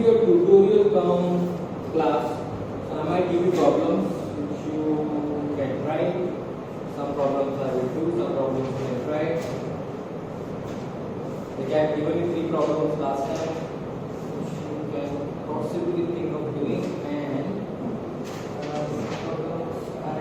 be a tutorial class. So I might give you problems which you can try. Some problems I will do, some problems you can try. Like I have given you 3 problems last time, which you can possibly think of doing, and some problems I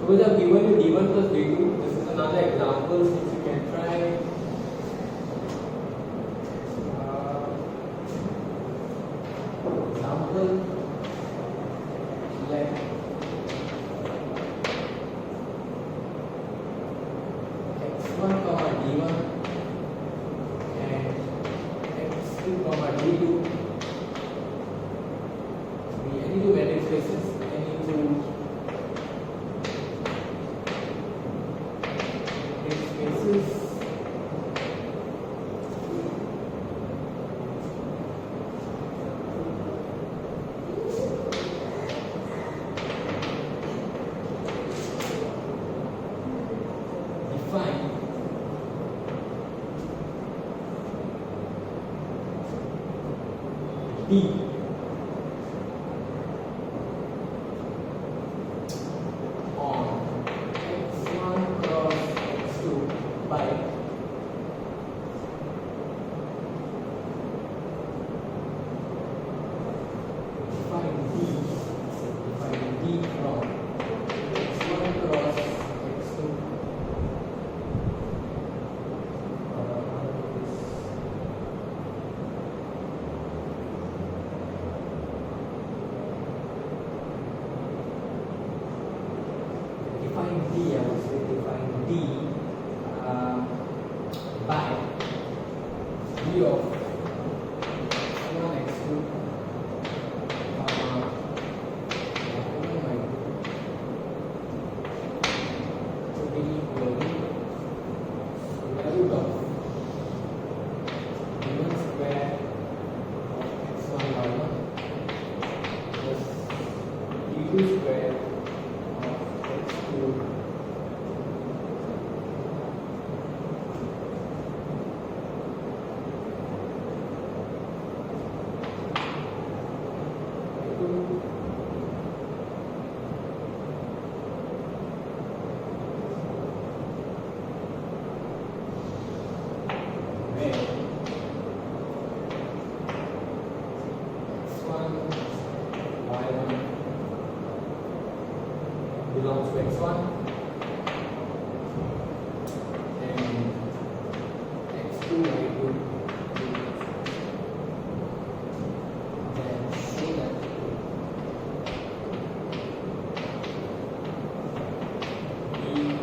because I have given you d1 plus d2. This is another example which you can try. Example like x1 comma d1 and x2 comma d2 be any two matrix spaces, any two spaces define D on x1 cross x2 by define D from x1 cross x2 define D, I would say define D by D of x1 x2 to be equal to root of d1 square of x1 y1 plus d2 square of x2 where x1 y1 belongs to x1 and x2 y2 then show that D is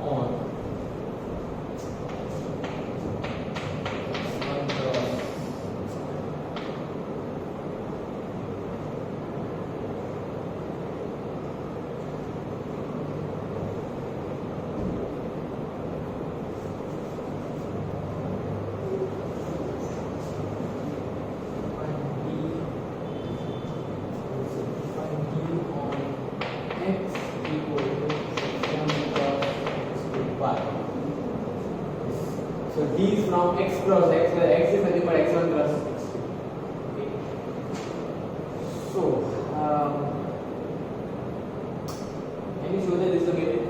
on x1 cross find D on x equal to x1 cross x2 y. So D is from x cross x, where x is nothing but x1 cross x2. Okay. So, can you show that this again?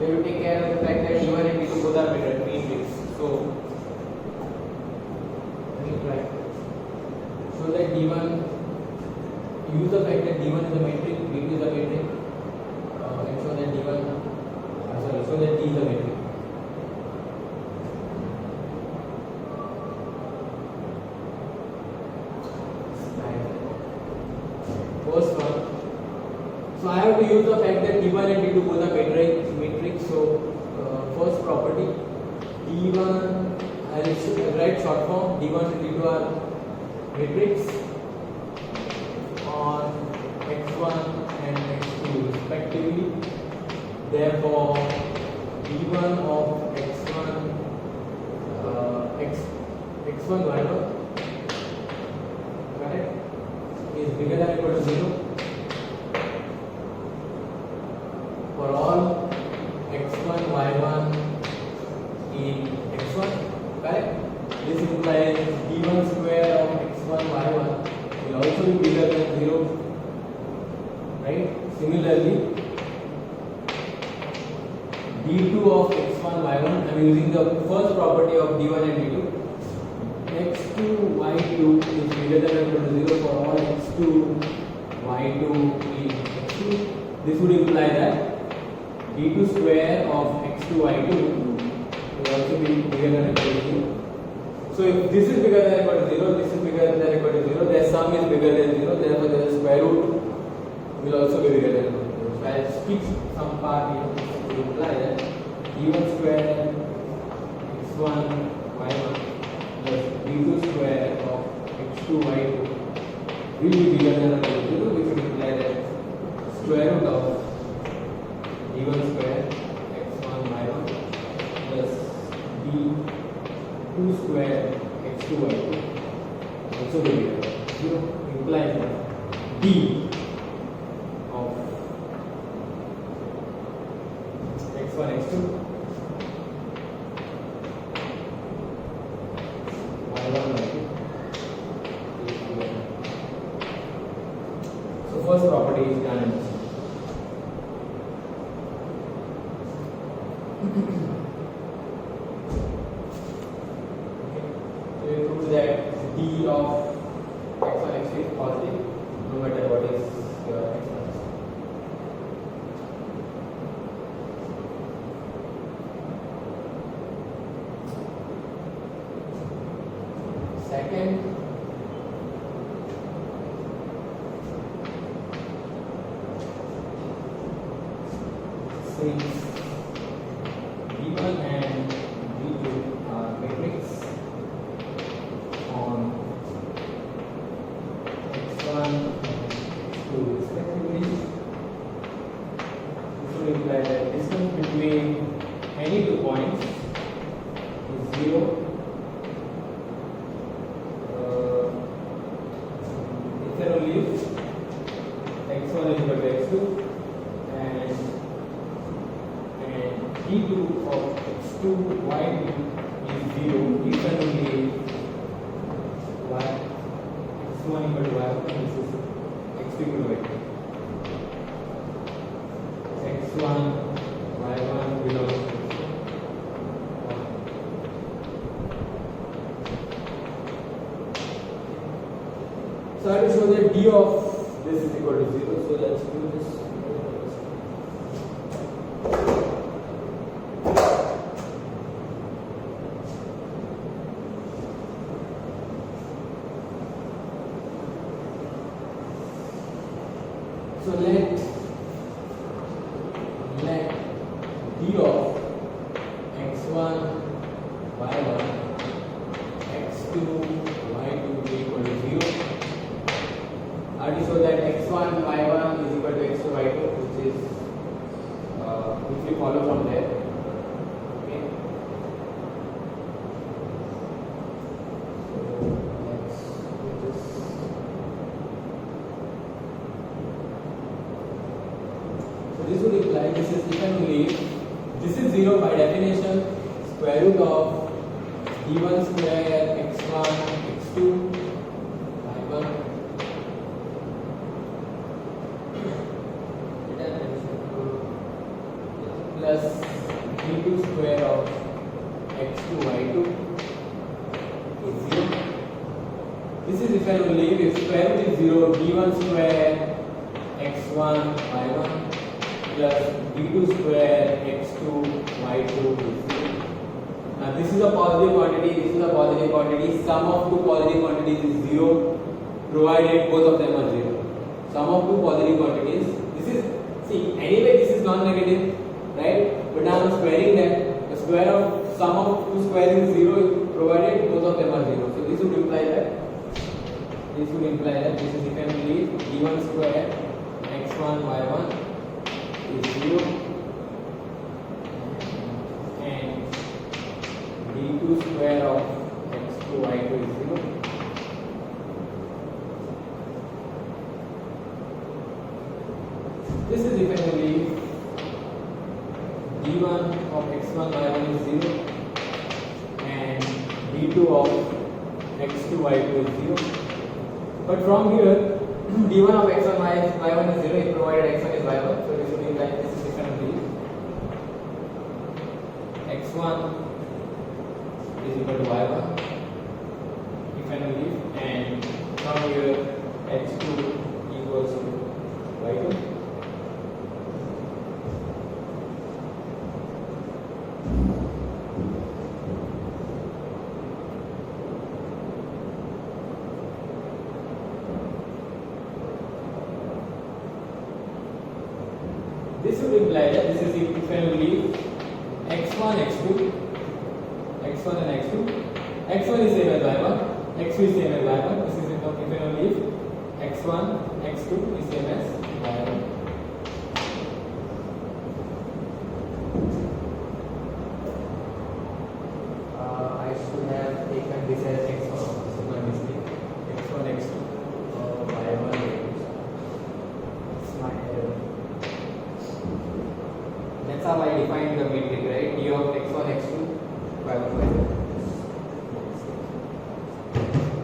we have to take care of the fact that D1 and D2 both are matrix. So let me try. So that D1, use the fact that D1 is a matrix, D2 is a matrix, and show that D1, so that D is a matrix. First one. So I have to use the fact that D1 and D2 both are matrix. So first property, D1, I will write short form. D1 and D2 are matrix on x1 and x2 respectively. Therefore, D1 of x1 x1 y1, correct, is bigger than or equal to 0 for all x1 y1 in x1, correct. This implies d1 square of x1 y1 will also be bigger than 0, right? Similarly, d2 of x1 y1, I am using the first property of d1 and d2. x2 y2 is bigger than or equal to 0 for all x2 y2 in x2. This would imply that d2 square of x2 y2 will also be bigger than or equal to 0. So if this is bigger than or equal to 0, this is bigger than or equal to 0, their sum is bigger than 0, therefore the square root will also be bigger than or equal to 0. So I skip some part here to imply that d1 square x1 y1 plus d2 square of x2 y2 will be bigger than or equal to 0, which would imply that square root of d1 square x1 y1 plus d2 square x2 y2 also will be bigger. 0 implies that d of x1 x2 y1 y2 is bigger. So first property is done. So we prove that d of x1 x2 is positive no matter what is your x1. Second, since d1 and d2 are matrix on x1 and x2 respectively, this would imply that distance between any two points is 0. Only if x1 is equal to x2 and d2 of x2 y2 is 0, if and only if x1 equal to y1 and this is x2 equal to y2. x1 y1 belongs to so I have to show that d of this is equal to 0. So let's do this. So let d of x1 y1 x2 y2 be equal to 0. I have to show that x1 y1 is equal to x2 y2, which we follow from there. Okay. So this would imply this is if and only this is 0 by definition. Square root of d1 square x1 x2 y1 plus This is if and only if square root is 0, d1 square x1 y1 plus d2 square x2 y2 is 0. Now this is a positive quantity, this is a positive quantity. Sum of two positive quantities is 0 provided both of them are 0. Sum of two positive quantities. This is, see, anyway this is non-negative, right? But now I'm squaring them. The square of sum of two squares is 0 provided both of them are 0. So this would imply that this is if and only if d1 square x1 y1 is 0 and d2 square of x2 y2 is 0. This is if and only if d1 of x1 y1 is 0 and d2 of x2 y2 is 0. But from here d1 of x1 y1 is 0 if provided x1 is y1. So this would imply this is if and only if x1 is equal to y1 if and only if, and from here x2 equals to y2. This would imply that this is if and only x1, x2, x1 and x2. x1 is same as y1, x2 is same as y1. This is if and only if x1, x2 is same as y1. I should have taken this as x1. This is my mistake. x1, x2, y1, it's my error. That's how I defined the matrix, right? D of x1, x2, y1, y2.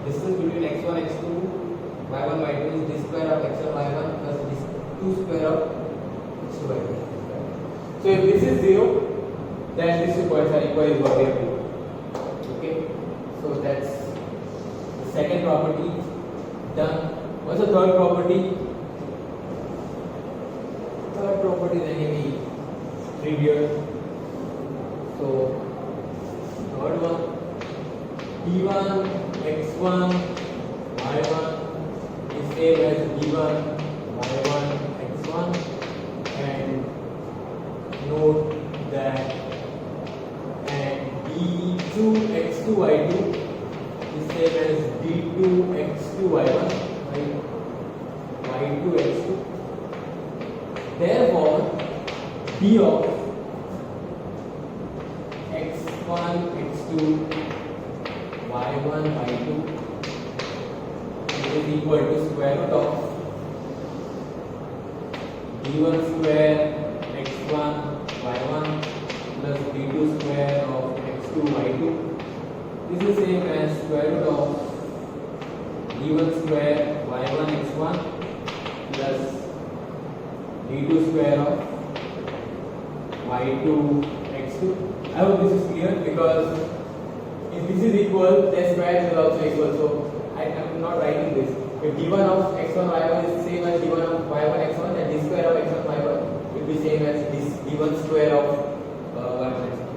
Distance between x1, x2, y1, y2 is d square of x1, y1 plus d 2 square of x2, y2. So if this is 0, then these two points are equal is what we have to do. Okay? So that's the second property done. What's the third property? Third property is any trivial. So third one, d1 x1 y1 is same as d1 y1 x1, and note that and d2 x2 y2 is same as d2 x2 y1 right? y2 x2. Therefore d of x1, x2, y1, y2 is equal to square root of d1 square x1, y1 plus d2 square of x2, y2. This is same as square root of d1 square y1, x1 plus d2 square of y2 x2. I hope this is clear, because if this is equal, then square is also equal. So I am not writing this. If d1 of x1 y1 is same as d1 of y1 x1, then d square of x1 y1 will be same as this d1 square of y1 x1.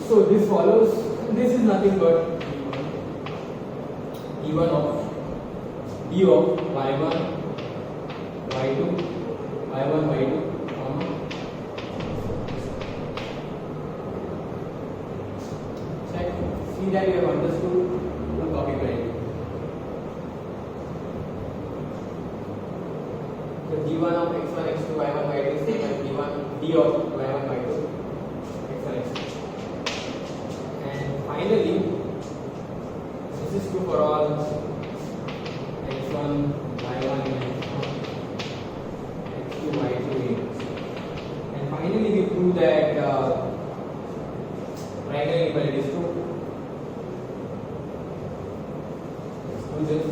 So this follows. This is nothing but d1 of d of y1 y2 y1 y2 see that you have understood the topic right. So d1 of x1 x2 y1 y2 is same as d1 d of y1 y2 x1 x2. And finally, this is true for all x1 y1 and x2 y2. And finally, we prove that triangle inequality is true. This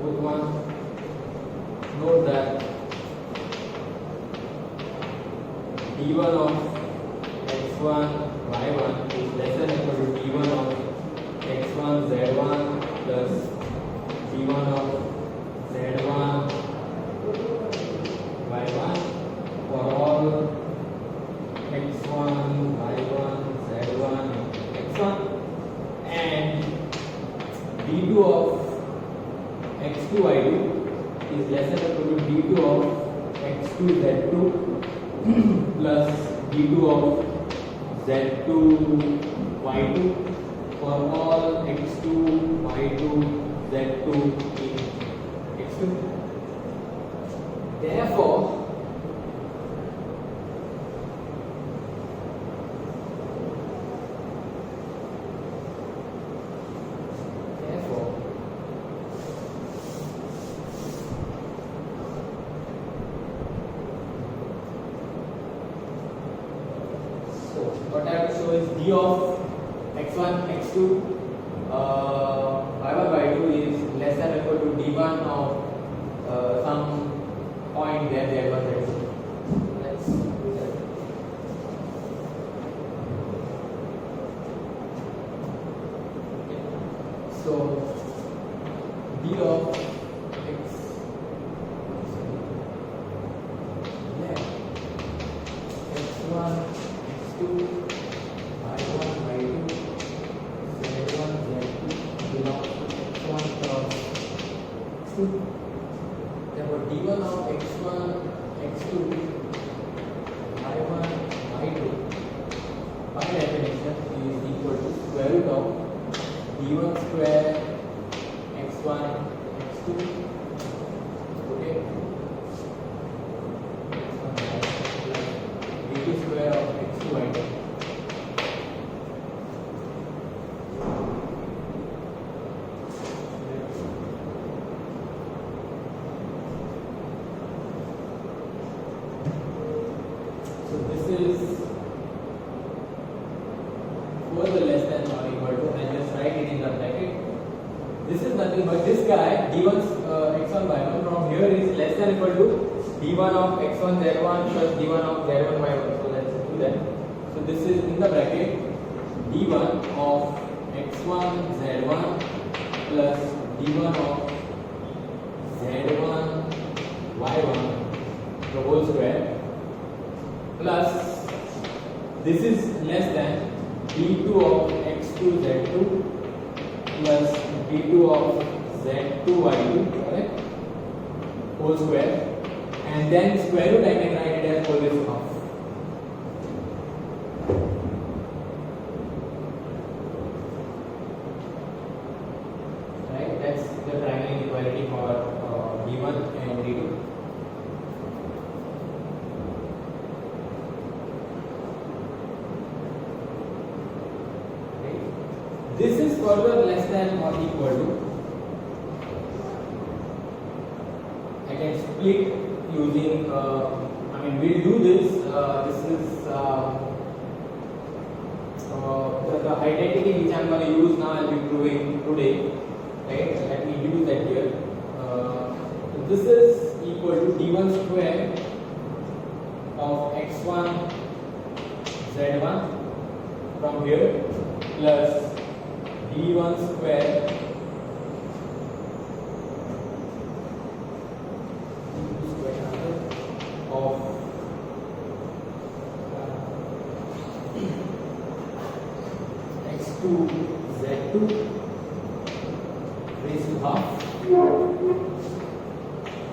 root 1. Note that d1 of x1 y1 is less than or equal to d1 of d2 of x2 y2 is less than or equal to d2 of x2 z2 plus d2 of z2 y2 for all x2 y2 z2 in x2. Therefore, what I have to show is d of x1, x2, y1, y2 is less than or equal to d1 of some point there, z1, z2. Let's do that. So d of x x1, x2, y1, y2, z1, z2 belongs to x1 cross x2. Therefore, d1 of x1, x2, y1, y2 by definition is equal to square root of d1 square x1, x2. Okay. d2 square of x2, y2. So this is further less than or equal to, and just write it in the bracket. This is nothing but this guy d1 x1 y1 from here is less than or equal to d1 of x1 z1 plus d1 of z1 y1. So let's do that. So this is in the bracket d1 of x1 z1 plus d1 of z1 y1 the whole square plus this is less than d2 of x2 z2 plus d2 of z2 y2, correct, whole square, and then square root I can write it as whole raised to half. Right, that's the triangle inequality for d1 and d2. This is further less than or equal to, I can split using, we'll do this, this is the identity which I'm going to use now, I'll be proving today, right, let me use that here. This is equal to d1 square of x1 z1 from here plus d1 square of x2 z2 raised to half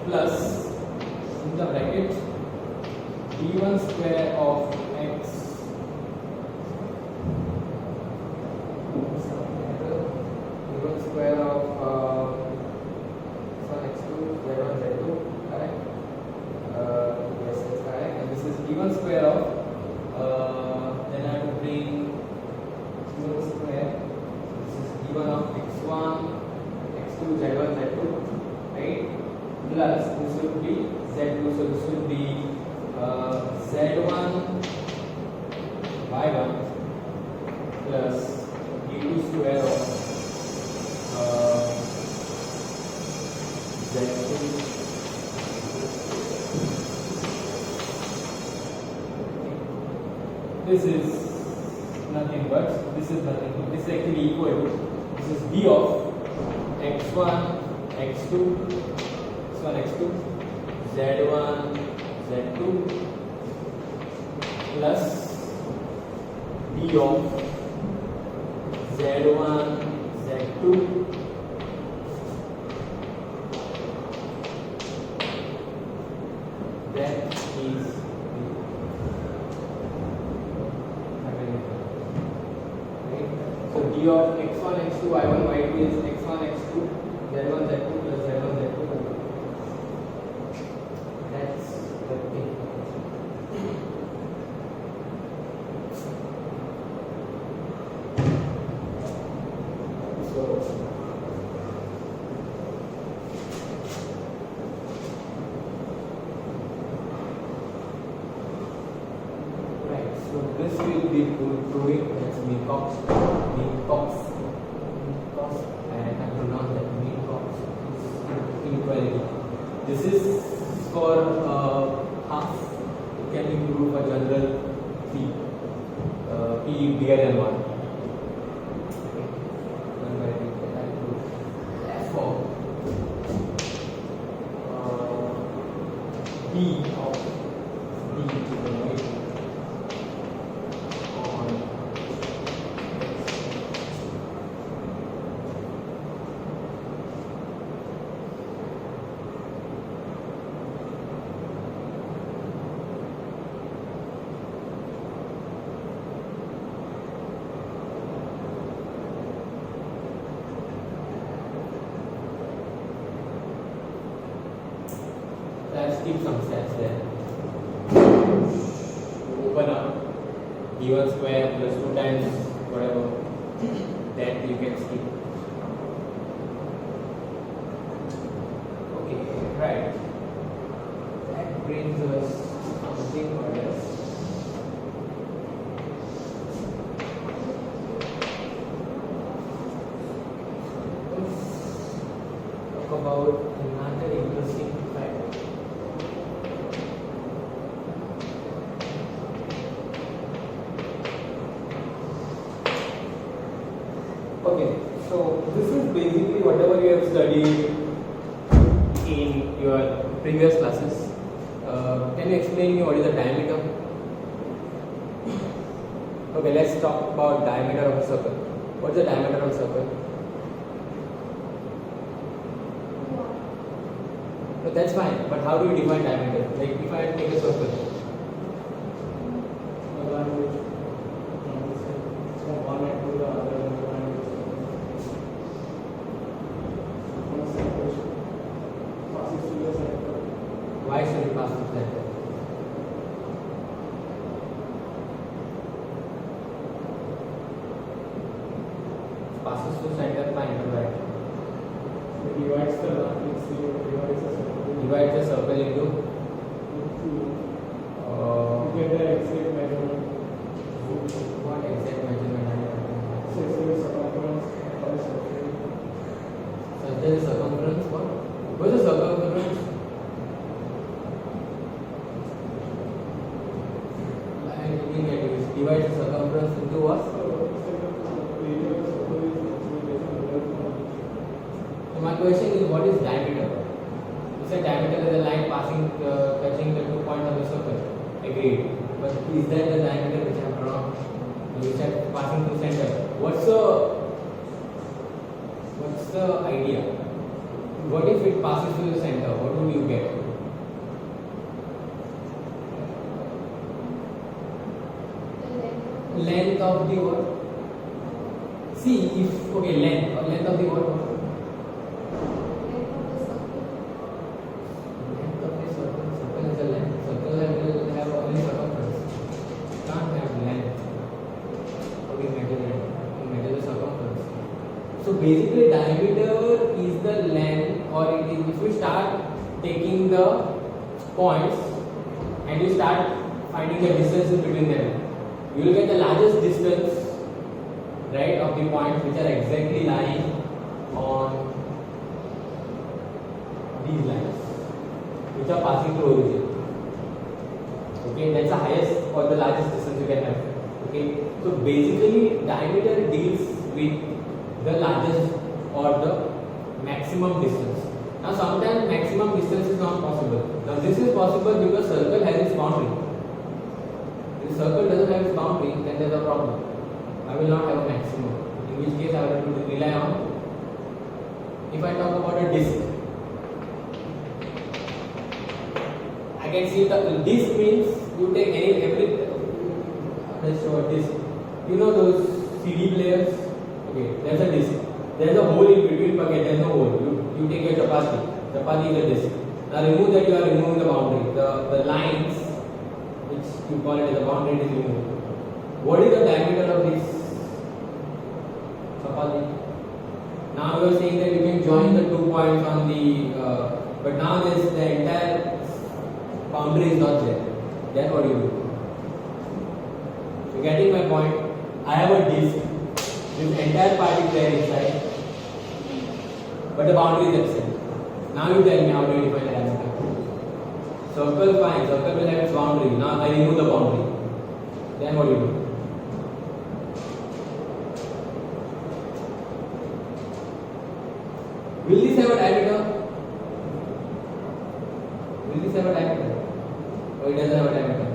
plus in the bracket d1 square of x square of x2 z1 z2, correct? Yes, that's correct. And this is d1 square of then I have to bring d1 square. This is d1 of x1 x2 z1 z2, right? Plus this would be z2, so this would be z1 y1 plus d2 square of this is nothing but this is actually equal to this is d of x1 x2 x2 z1 z2 plus d of z1 z2 d of x1, x2, y1, y2 is x1, x2, z1, z2 plus z1, z2. That's the thing. So this will be proving that's Mincox, and I pronounce that Mincox inequality. This is for half. It can be proved for general P, P bigger than 1. Therefore, P of D let's keep some sets there. Open up d1 square plus 2 times whatever, that you can skip. Okay, right. That brings us something or else. Let's talk about another interesting fact. Okay, so this is basically whatever you have studied in your previous classes. Can you explain me what is the diameter? Okay, let's talk about diameter of a circle. What is the diameter of a circle? No, that's fine, but how do you define diameter? Like if I take a circle. Why should it pass through center? Passes through center, fine, right? It divides the circle into you get the exact measurement. what exact measurement? So circumference or circle. So there is circumference. What is the circumference? I didn't get it. Divide the circumference into what? So my question is, what is diameter? You said diameter is a line passing, touching the 2 points of the circle. Agreed. But is that the diameter which I have drawn? You said passing through center. What's the idea? What if it passes through the center? What would you get? Length of the what? See if length of the what? Length of the circle. Circle is a length. Circle will have only circumference. Can't have length. Okay, measure the circumference. So basically, diameter is the length, or it is if you start taking the points and you start finding the distances between them. You will get the largest distance, right, of the points which are exactly lying on these lines, which are passing through origin. Okay, that's the highest or the largest distance you can have. Okay, so basically diameter deals with the largest or the maximum distance. Now sometimes maximum distance is not possible. Now this is possible because circle has its boundary. If the circle doesn't have its boundary, then there is a problem. I will not have a maximum. In which case I will have to rely on. If I talk about a disk, I can see the disk means you take every. Let's show a disk. You know those CD players. Okay, there's a disk. There's a hole in between bucket. There's no hole. You take your chapati. Chapati is a disk. Now remove that. You are removing the boundary. The lines, which you call it as a boundary, is removed. What is the diameter of this chapati? Now you are saying that you can join the 2 points on the, but now the entire boundary is not there. Then what do you do? You getting my point? I have a disk. This entire part is there inside, but the boundary is absent. Now you tell me how to define the diameter. Circle, fine. Circle will have its boundary. Now I remove the boundary. Then what do you do? Will this have a diameter? Will this have a diameter? Or it doesn't have a diameter?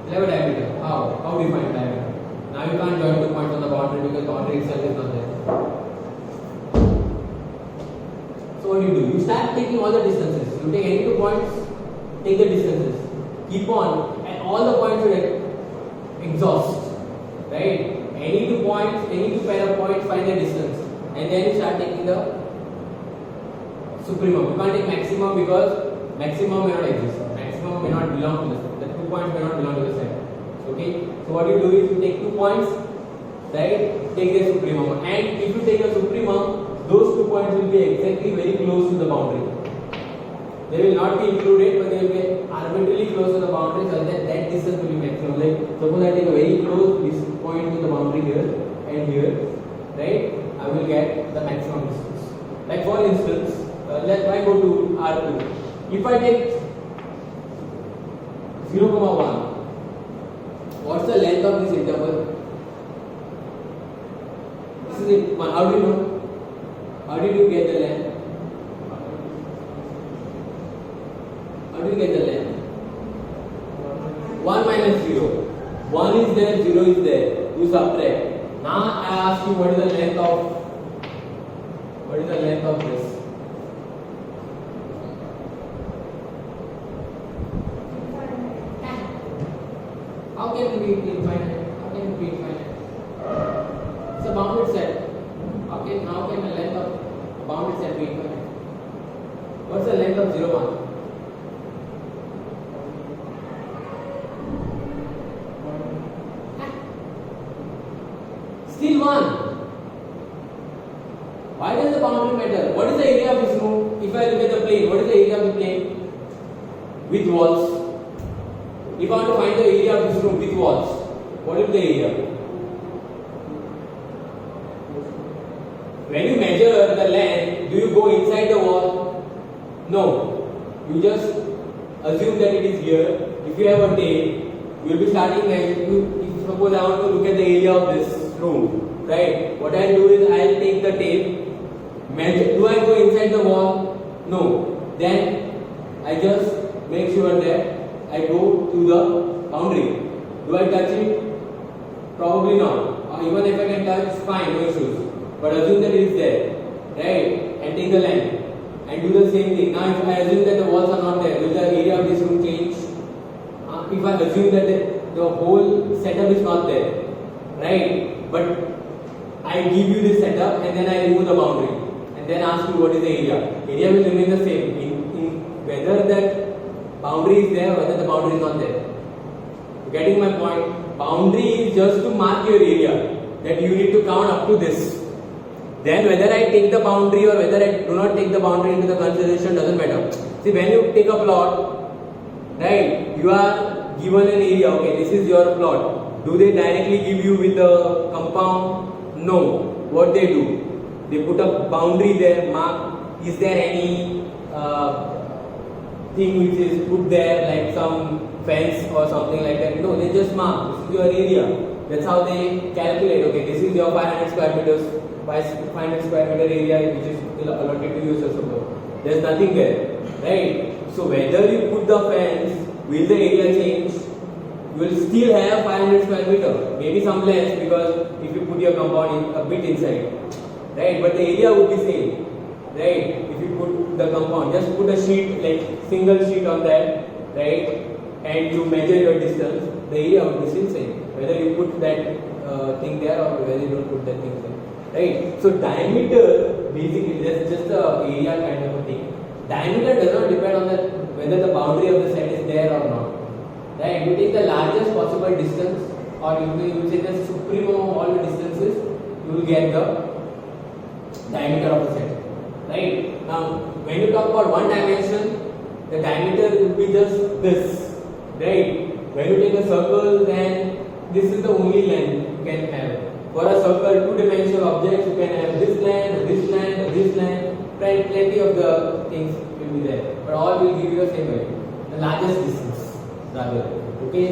It will have a diameter. How? How do you find diameter? Now you can't join 2 points on the boundary because the boundary itself is not there. So what do? You start taking all the distances. You take any 2 points, take the distances. Keep on, and all the points will exhaust. Right? Any 2 points, any 2 pair of points, find the distance, and then you start taking the supremum. You can't take maximum because maximum may not exist. Maximum may not belong to the 2 points may not belong to the set. Okay? So what you do is you take 2 points, right? Take the supremum, and if you take the supremum, those 2 points will be exactly very close to the boundary. They will not be included, but they will be arbitrarily close to the boundary, so that distance will be maximum. Like suppose I take a very close this point to the boundary here and here, right? I will get the maximum distance. Like for instance, let's go to R2. If I take 0,1, what's the length of this interval? This is it. How do you know? How did you get the length? How do you get the length? 1 minus 0. 1 is there, 0 is there. You subtract. Now I ask you what is the length of this? How can it be infinite? How can it be infinite? It's a bounded set. How can the length of a bounded set be infinite? What's the length of 0, 1? Still 1. Why does the boundary matter? What is the area of this room? If I look at the plane, what is the area of the plane? With walls. If I want to find the area of this room with walls, what is the area? When you measure the length, do you go inside the wall? No. You just assume that it is here. If you have a tape, you will be starting if suppose I want to look at the area of this room, right? What I do is I will take the tape, measure. Do I go inside the wall? No. Then I just make sure that I go to the boundary. Do I touch it? Probably not. Or even if I can touch, fine, no issues. But assume that it is there, right? And take the length and do the same thing. Now, if I assume that the walls are not there, will the area of this room change? If I assume that the whole setup is not there, right? But I give you this setup and then I remove the boundary and then ask you what is the area. Area will remain the same in whether that boundary is there or whether the boundary is not there. Getting my point? Boundary is just to mark your area, that you need to count up to this. Then whether I take the boundary or whether I do not take the boundary into the consideration doesn't matter. See, when you take a plot, right, you are given an area, okay, this is your plot. Do they directly give you with the compound? No. What they do? They put a boundary there, mark, is there any thing which is put there like some fence or something like that? No, they just mark, this is your area. That's how they calculate, okay, this is your 500 square meters. 500 square meter area which is allotted to you, so suppose. There's nothing there, right? So whether you put the fence, will the area change? You will still have 500 square meter, maybe some less because if you put your compound a bit inside, right? But the area would be same, right? If you put the compound, just put a sheet like single sheet on that, right? And you measure your distance. the area will be still same, whether you put that thing there or whether you don't put that thing there, right? So diameter basically that's just a area kind of a thing. Diameter does not depend on the whether the boundary of the set is there or not, right? You take the largest possible distance, or you take the supremum of all the distances, you will get the diameter of the set, right? Now, when you talk about one dimension, the diameter will be just this, right? When you take a circle, then this is the only length you can have. For a circle, two-dimensional objects, you can have this length, this length, this length. Plenty of the things will be there, but all will give you the same value, the largest distance rather. Okay,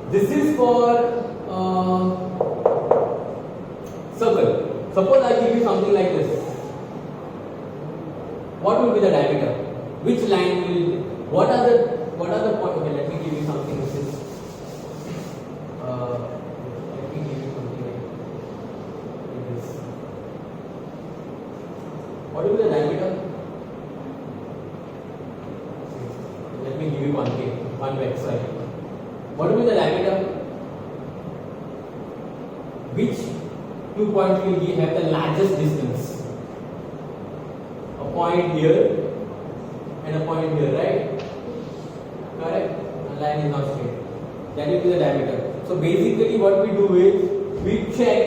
this is for circle. Suppose I give you something like this. What will be the diameter? Which line will? What are the points? Okay, let me give you something which is. Let me give you something like this. What will be the diameter? Let me give you one sorry. What will be the diameter? Which 2 points will have the largest distance? A point here and a point here, right? Correct? The line is not straight. That will be the diameter. So basically what we do is we check.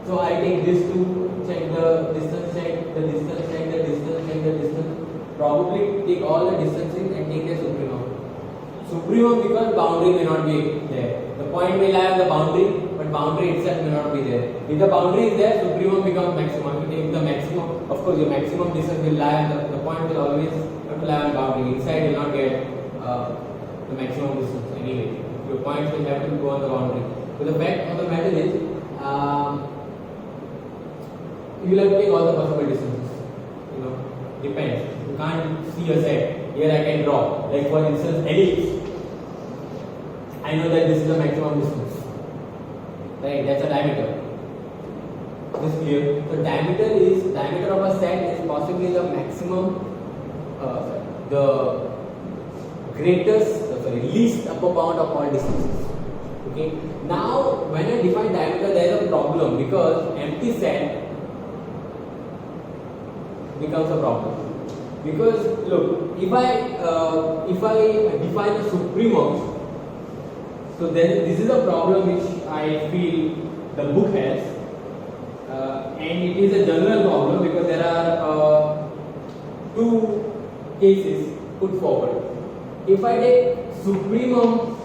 So I take this to check the distance, check the distance, check the distance, check the distance. Probably take all the distances and take the supremum. Supremum because boundary may not be there. The point may lie on the boundary, but boundary itself may not be there. If the boundary is there, supremum becomes maximum. If you take the maximum, of course your maximum distance will lie on the point will always have to lie on boundary. Inside will not get the maximum distance anyway. Your points will have to go on the boundary. So the fact of the matter is, you will have to take all the possible distances. Depends. You can't see a set. Here I can draw. Like for instance, ellipse. I know that this is the maximum distance. Right? That's a diameter. This clear. So diameter of a set is possibly the maximum, the least upper bound of all distances. Okay. Now, when I define diameter, there is a problem because empty set becomes a problem. Because look, if I define a supremum, so then this is a problem which I feel the book has, and it is a general problem because there are two cases put forward. If I take supremum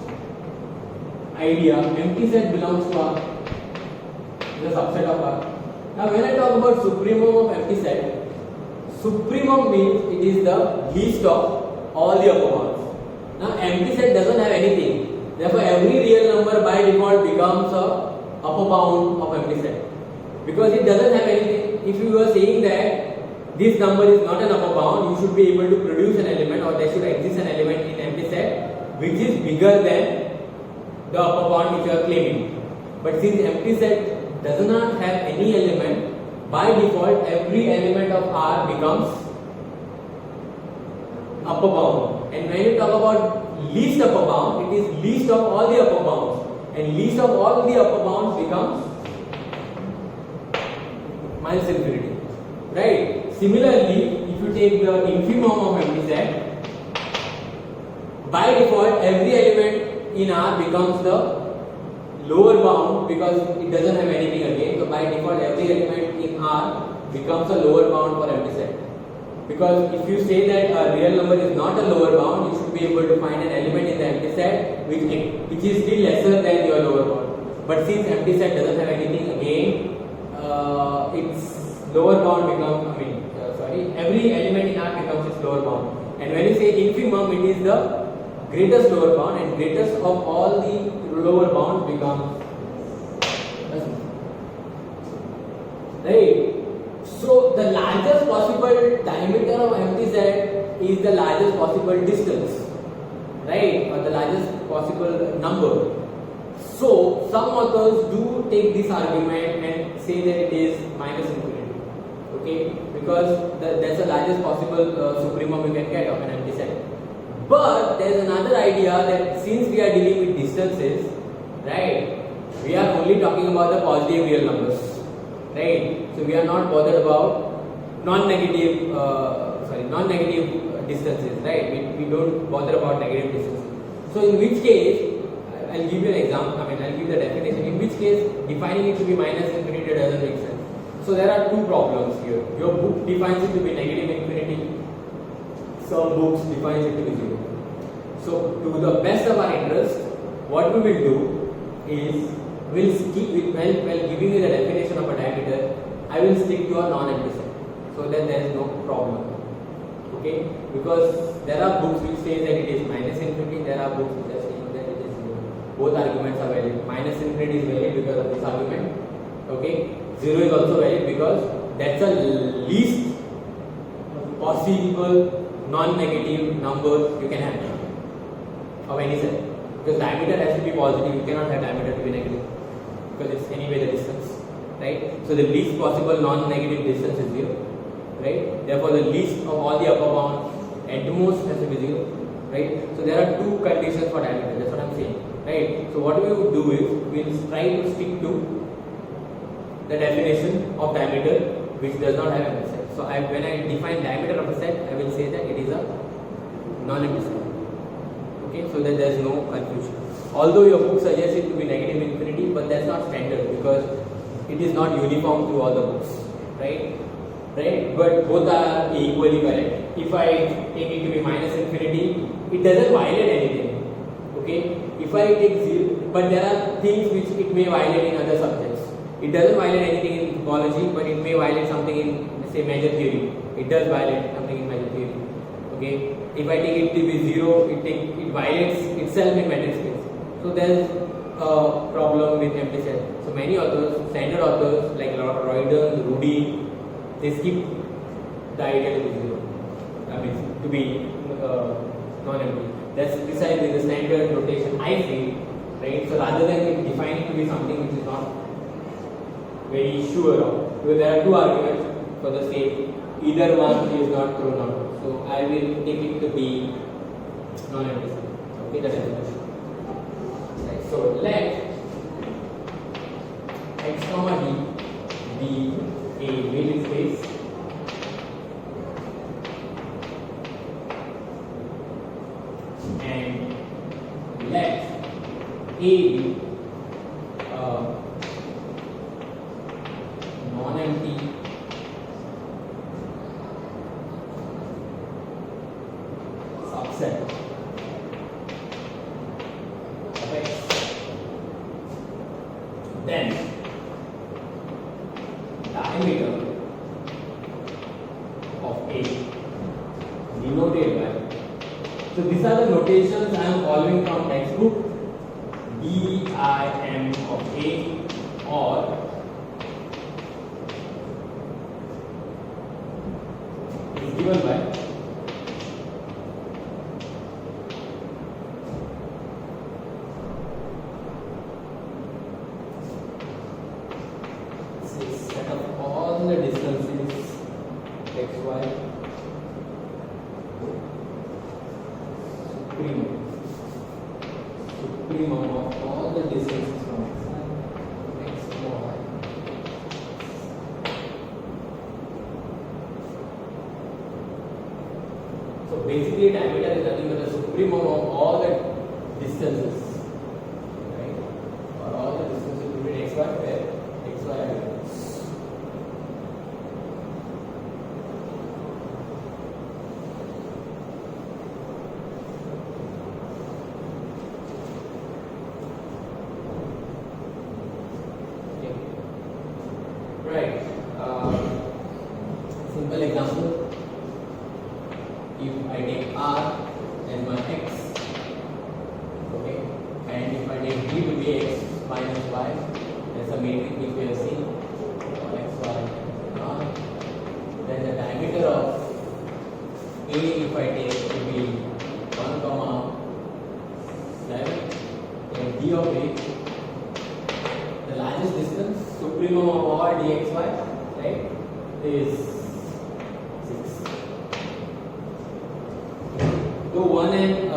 idea, empty set belongs to R, is a subset of R. Now when I talk about supremum of empty set, supremum means it is the least of all the upper bounds. Now empty set doesn't have anything. Therefore every real number by default becomes a upper bound of empty set. Because it doesn't have anything. If you were saying that this number is not an upper bound, you should be able to produce an element, or there should exist an element in empty set which is bigger than the upper bound which you are claiming. But since empty set does not have any element, by default every element of R becomes upper bound. And when you talk about least upper bound, it is least of all the upper bounds, and least of all the upper bounds becomes minus infinity, right? Similarly, if you take the infimum of empty set, by default every element in R becomes the lower bound because it doesn't have anything again. So by default every element in R becomes a lower bound for empty set. Because if you say that a real number is not a lower bound, you should be able to find an element in the empty set which is still lesser than your lower bound. But since empty set doesn't have anything again, its lower bound becomes, every element in R becomes its lower bound. And when you say infimum, it is the greatest lower bound, and greatest of all the lower bounds becomes, right? So the largest possible diameter of empty set is the largest possible distance, right? Or the largest possible number. So some authors do take this argument and say that it is minus infinity, okay? Because that's the largest possible supremum you can get of an empty set. But there is another idea that since we are dealing with distances, right, we are only talking about the positive real numbers, right? So we are not bothered about non-negative, non-negative distances, right? We don't bother about negative distances. So in which case, I'll give you an example. I'll give the definition. In which case, defining it to be minus infinity doesn't make sense. So there are two problems here. Your book defines it to be negative infinity. Some books defines it to be zero. So to the best of our interest, what we will do is we'll stick with while giving you the definition of a diameter, I will stick to a non-empty set, so that there is no problem. Okay? Because there are books which say that it is minus infinity, there are books which are saying that it is zero. Both arguments are valid. Minus infinity is valid because of this argument. Okay? Zero is also valid because that's the least possible non-negative number you can have of any set. Because diameter has to be positive, you cannot have diameter to be negative because it's anyway the distance, right? So the least possible non-negative distance is zero, right? Therefore the least of all the upper bounds at most has to be zero, right? So there are two conditions for diameter, that's what I'm saying, right? So what we would do is we'll try to stick to the definition of diameter which does not have a set. So when I define diameter of a set, I will say that it is a non-empty set. Okay, so that there is no confusion. Although your book suggests it to be negative infinity, but that's not standard because it is not uniform through all the books, right? Right? But both are equally correct. If I take it to be minus infinity, it doesn't violate anything. Okay? If I take zero, but there are things which it may violate in other subjects. It doesn't violate anything in topology, but it may violate something in, say, measure theory. It does violate something in measure theory. Okay? If I take it to be zero, it violates itself in metric space. So there is a problem with empty set. So many authors, standard authors like Royden, Rudy, they skip the idea to be zero. To be non-empty. That's precisely the standard notation I feel, right? So rather than defining to be something which is not very sure of, because there are two arguments for the same, either one is not thrown out. So I will take it to be non-empty set. Okay, the definition. Right. So let x comma d be a Weyl space and let A be non-empty subset of X, then diameter of A denoted by, so these are the notations I am following from textbook, DIM of A or is given by set of all the distances xy supremum of all the distances from xy. So basically diameter is nothing but the supremum of all the distances, right? Or all the distances between xy where xy are. Right. Simple example. If I take R as my x, okay, and if I take B to be x minus y, that's a matrix which we have seen, x, y, and R, then the diameter of A, if I take to be 1, 7, then D of A, the largest distance, supremum of all dxy, right, is 6. though 1 and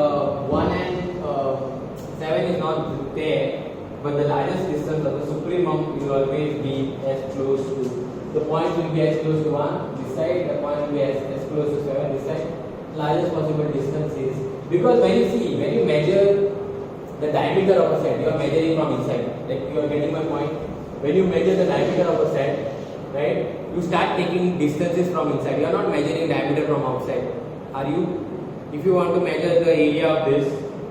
7 is not there, but the largest distance of the supremum will always be as close to, the point will be as close to 1 this side, the point will be as close to 7 this side. Largest possible distance is, because when you measure the diameter of a set, you are measuring from inside. Like, you are getting my point. When you measure the diameter of a set, right, you start taking distances from inside. You are not measuring diameter from outside. Are you? If you want to measure the area of this,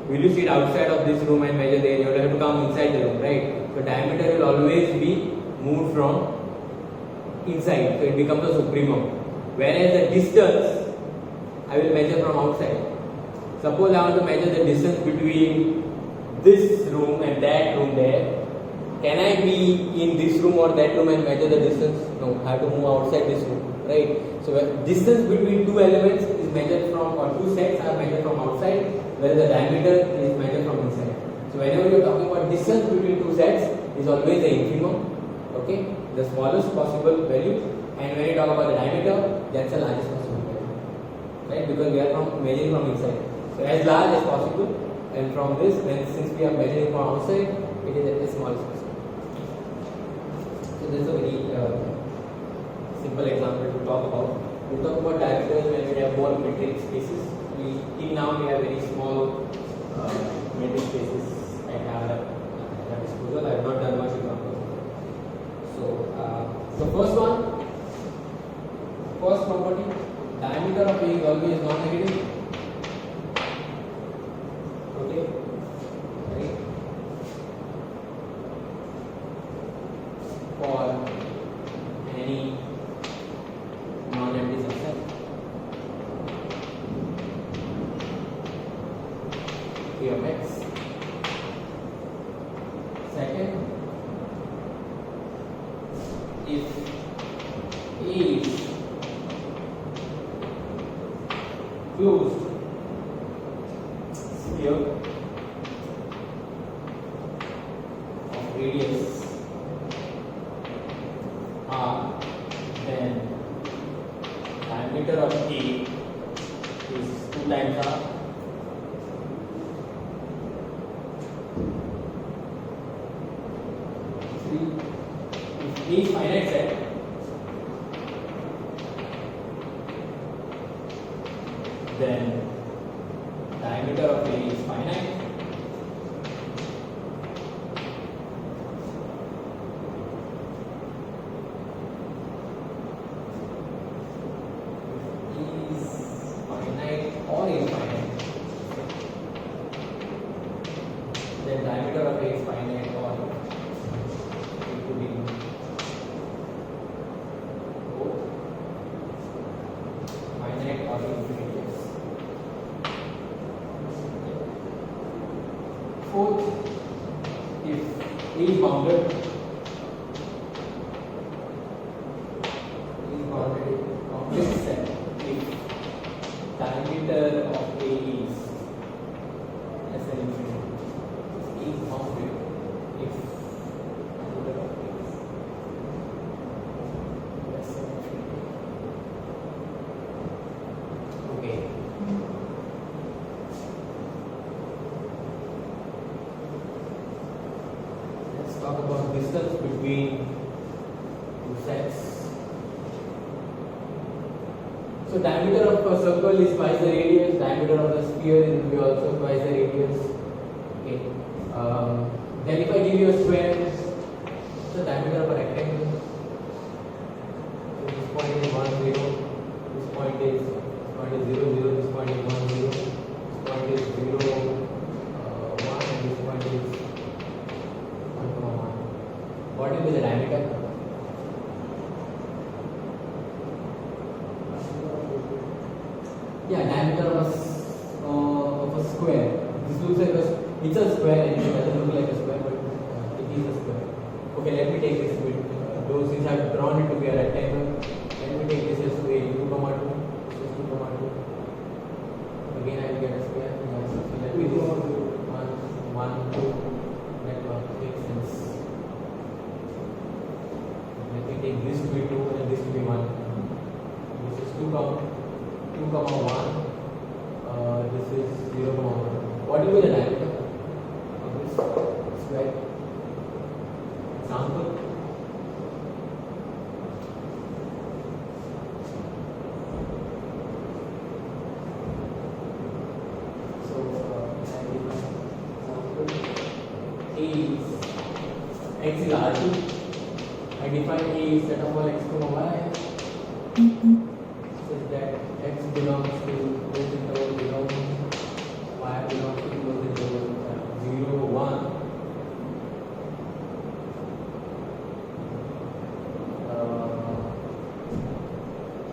will you sit outside of this room and measure the area? You will have to come inside the room, right? So diameter will always be moved from inside. So it becomes a supremum. Whereas the distance, I will measure from outside. Suppose I want to measure the distance between this room and that room there. Can I be in this room or that room and measure the distance? No, I have to move outside this room, right? So distance between two elements is measured from, or two sets are measured from outside, whereas the diameter is measured from inside. So whenever you are talking about distance between two sets, is always the infimum, okay, the smallest possible value. And when you talk about the diameter, that's the largest possible value, right? Because we are measuring from inside. So as large as possible, and from this, then since we are measuring from outside, it is at the smallest possible. So this is a very simple example to talk about. We talk about diameters when we have more metric spaces. Till now we have very small metric spaces at our disposal. I have not done much example. So first property, diameter of A is always non-negative. Okay, right? For any non-empty subset. P of X. Second, if A is closed sphere of radius R, then diameter of A is 2 times R. If A is finite set, then diameter of A is finite. Or infinite, then diameter of A is finite, or it could be both finite or infinite. Fourth, if A is bounded, complex set, if diameter of A is less than infinity, A is bounded if diameter of A is less than infinity. Okay. Let's talk about distance between two sets. So diameter of a circle is twice the radius, diameter of the sphere will be also twice the radius. Okay. Then if I give you a square, what's the diameter of a rectangle? So this point is 1, 0, this point is 0, 0, this point is 1, 0, this point is 0, 1, and this point is 1, 1. What will be the diameter? Yeah, diameter of a square. This looks like it's a square and it doesn't look like a square, but it is a square. Okay, let me take this bit. Though since I've drawn it to be a rectangle, let me take this as 2, 2, 2. This is 2, 2. Again, I will get a square. So let me do 1, 2. That makes sense. Let me take this to be 2 and this to be 1. This is 2, 2, 1. This is example. So, example is x is R2. I define A is set of all x comma y. Such that x belongs to closed interval belongs, y belongs to closed interval 0, 1.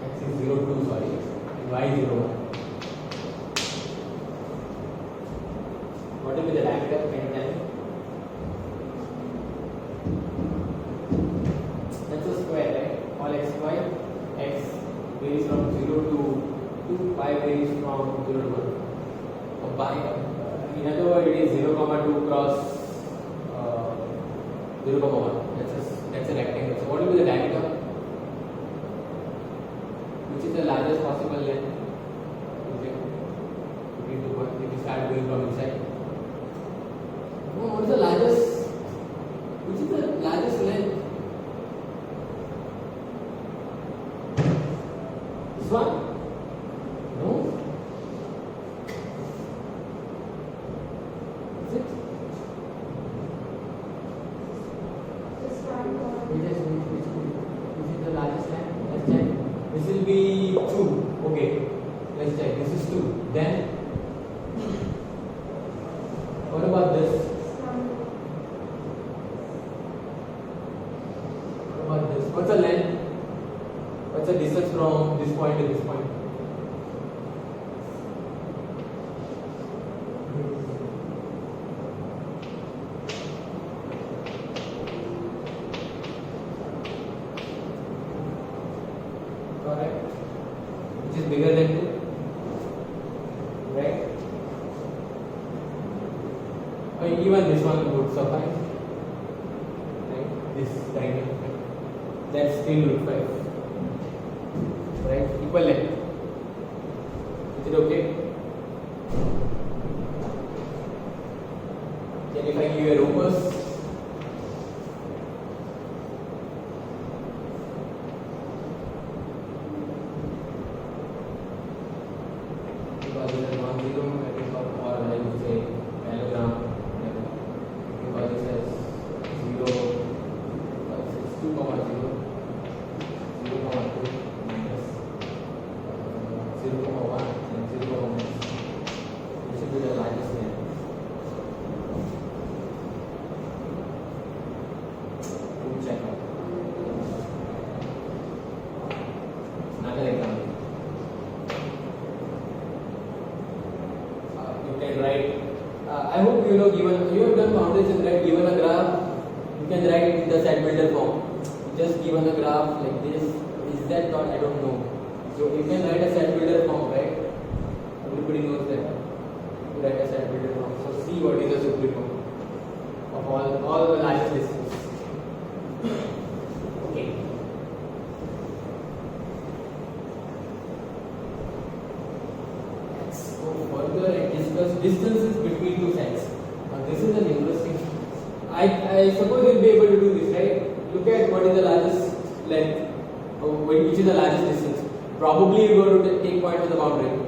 X is 0, 2, sorry, and y 0, 1. What will be the diameter? Can you tell me? That's a square, right? All x, y, x varies from 0 to 2, y varies from 0 to 1. In other words, it is 0, 2 cross 0, 1. That's a rectangle. So what will be the diameter? Which is the largest possible length? If you start going from inside. No, what is the largest? Which is the largest length? This one? No. Is it? Which is the largest length? Let's check. This will be 2. Okay. Let's check. This is 2. Then what about this? What about this? What's the length? What's the distance from this point to this point? Correct. Which is bigger than 2? Right? Or even this one would suffice. Right? This triangle. That's still root 5. Right? Equal length. Is it okay? Then if I give you a rhombus, because it is non-zero, I think, or I would say parallelogram, because it says 0, because it's 2, 0, 0, 2 minus 0, 1 and 0, 1. This should be the largest length. Check out. Another example. You can write. I hope you know. Given you have done foundation, right? Given a graph, you can write in the set builder form. Just given a graph like this. Is that not? I don't know. So you can write a set builder form, right? Everybody knows that. You write a set builder form. So see what is the supremum of all the largest distance. Okay. Let's go further and discuss distances between two sets. Now this is an interesting. I suppose you'll be able to do this, right? Look at what is the largest length, or which is the largest distance. Probably you're going to take point on the boundary.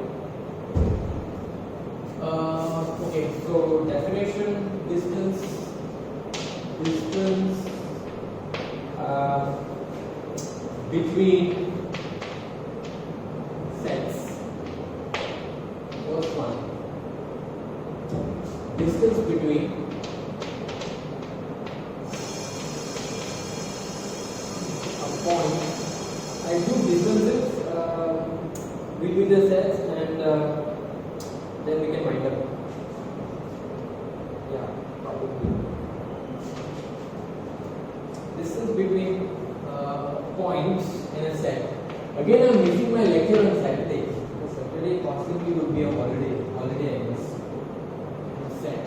Okay, so definition, distance between sets. First one, distance between a point. I do distances between the sets, and then we can wind up. Yeah, probably. Distance between points in a set. Again, I'm missing my lecture on Saturday. Saturday possibly would be a holiday. I guess. Set.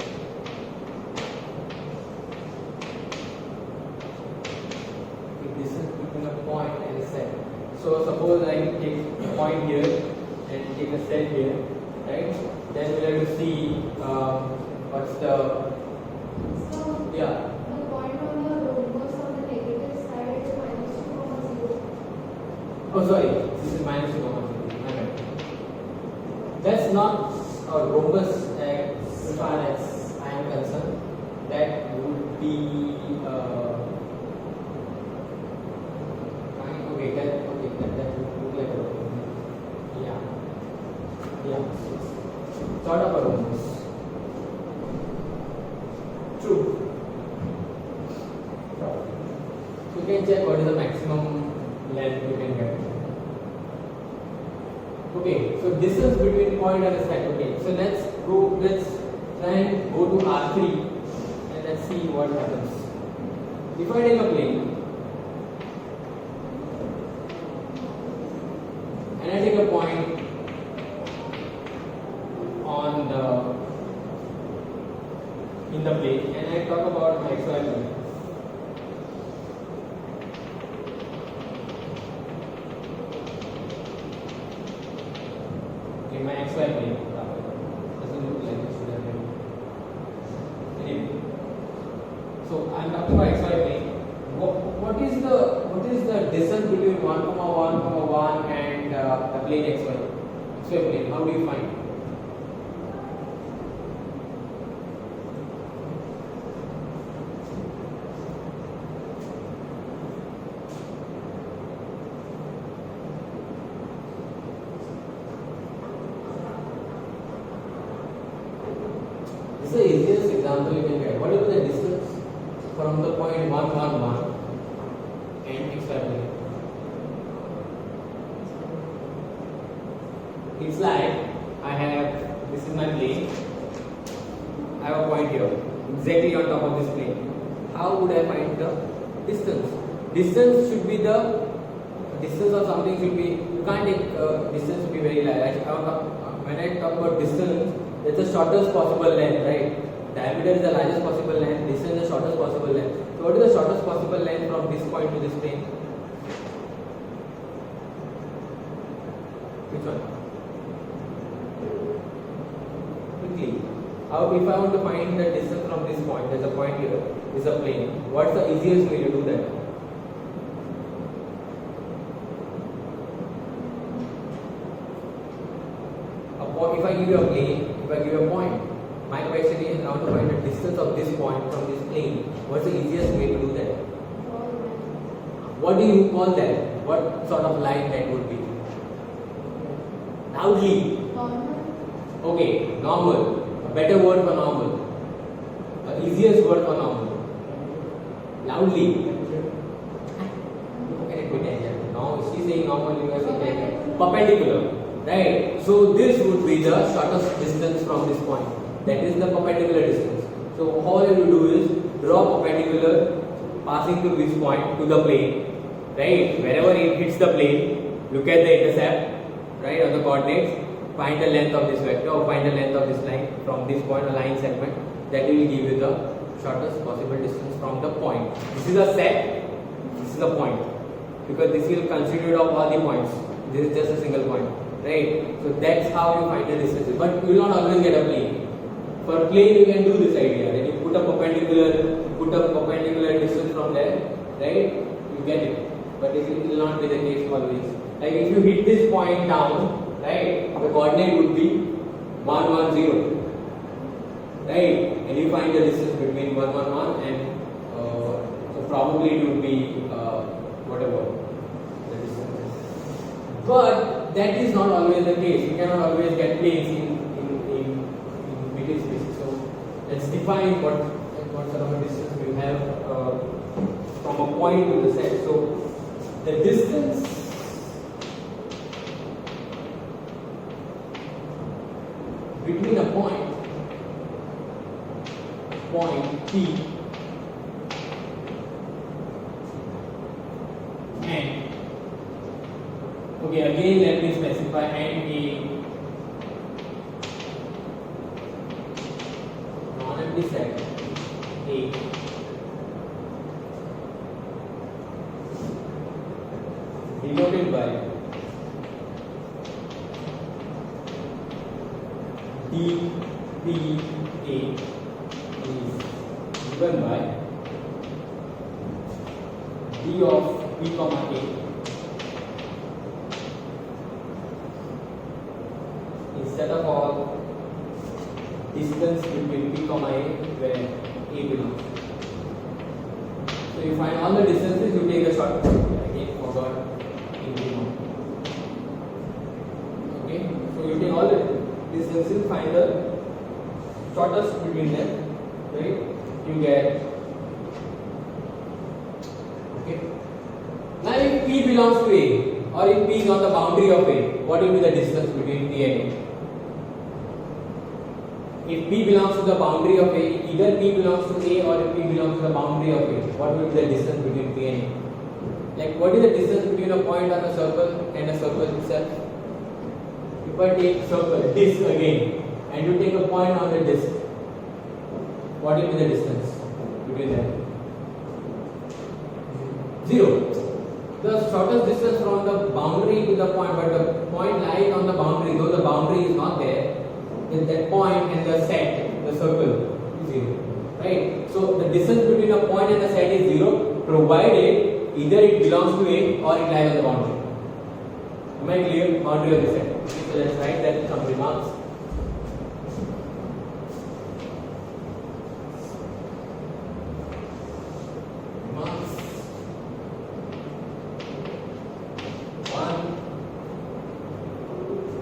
The distance between a point and a set. So suppose I take a point here and take a set here, right? Then we'll have to see what's the So yeah. the point on the rhombus Oh, sorry, this is minus 2 comma 0. My bad. That's not a rhombus as far as I am concerned. That would be okay. That would look like a rhombus. Yeah. Sort of a rhombus. True. So you can check what is the maximum length you can get. Okay, so distance between point and the set. Okay, so let's try and go to R3 and let's see what happens. If I take a plane and I take a point in the plane and I talk about my XY plane. In my XY plane, doesn't look like this. Anyway, so I'm talking about XY plane. What is the distance between 1, 1, and the plane XY plane? How do you find? This is the easiest example you can get. What is the distance from the point 1, 1 and XY plane? It's like this is my plane. I have a point here, exactly on top of this plane. How would I find the distance? Distance should be the distance of something should be. You can't take distance to be very large. When I talk about distance, it's the shortest possible length, right? Diameter is the largest possible length, distance is the shortest possible length. So what is the shortest possible length from this point to this plane? Which one? Quickly. If I want to find the distance from this point, there's a point here, this is a plane. What's the easiest way to do that? If I give you a plane, if I give you a point, my question is I want to find the distance of this point from this plane. What's the easiest way to do that? What do you call that? What sort of line that would be? Loudly. Okay, normal. A better word for normal. The easiest word for normal. Loudly. No, she's saying normal, you are saying perpendicular. Right, so this would be the shortest distance from this point. That is the perpendicular distance. So all you do is draw perpendicular passing through this point to the plane. Right, wherever it hits the plane, look at the intercept. Right, on the coordinates. Find the length of this vector or find the length of this line from this point, a line segment. That will give you the shortest possible distance from the point. This is a set. This is a point because this will consider of all the points. This is just a single point. Right, so that's how you find the distances. But you will not always get a plane. For a plane, you can do this idea. Then you put a perpendicular distance from there. Right, you get it. But it will not be the case always. Like if you hit this point down, right, the coordinate would be 1, 1, 0. Right, and you find the distance between 1, 1, 1 and so probably it would be whatever the distance is. But that is not always the case. You cannot always get planes in middle spaces. So let's define what sort of a distance we have from a point to the set. So the distance between a point P and okay, again let me specify and A non-empty set A denoted by D P A is given by D of P comma A comma A where A belongs. So you find all the distances, you take the shortcut. Again, forgot in okay, so you take all the distances, find the shortest between them, right? You get okay. Now if P belongs to A or if P is on the boundary of A, what will be the distance between P and A? If P belongs to the boundary of A, either P belongs to A or if P belongs to the boundary of A, what will be the distance between P and A? Like what is the distance between a point on a circle and a circle itself? If I take circle, disk again, and you take a point on the disk, what will be the distance between them? 0. The shortest distance from the boundary to the point, but the point lies on the boundary, though the boundary is not there, then that point and the set, the circle, is 0. Right? So the distance between a point and the set is 0, provided either it belongs to A or it lies on the boundary. Am I clear? Boundary of the set. Okay, so let's write that some remarks.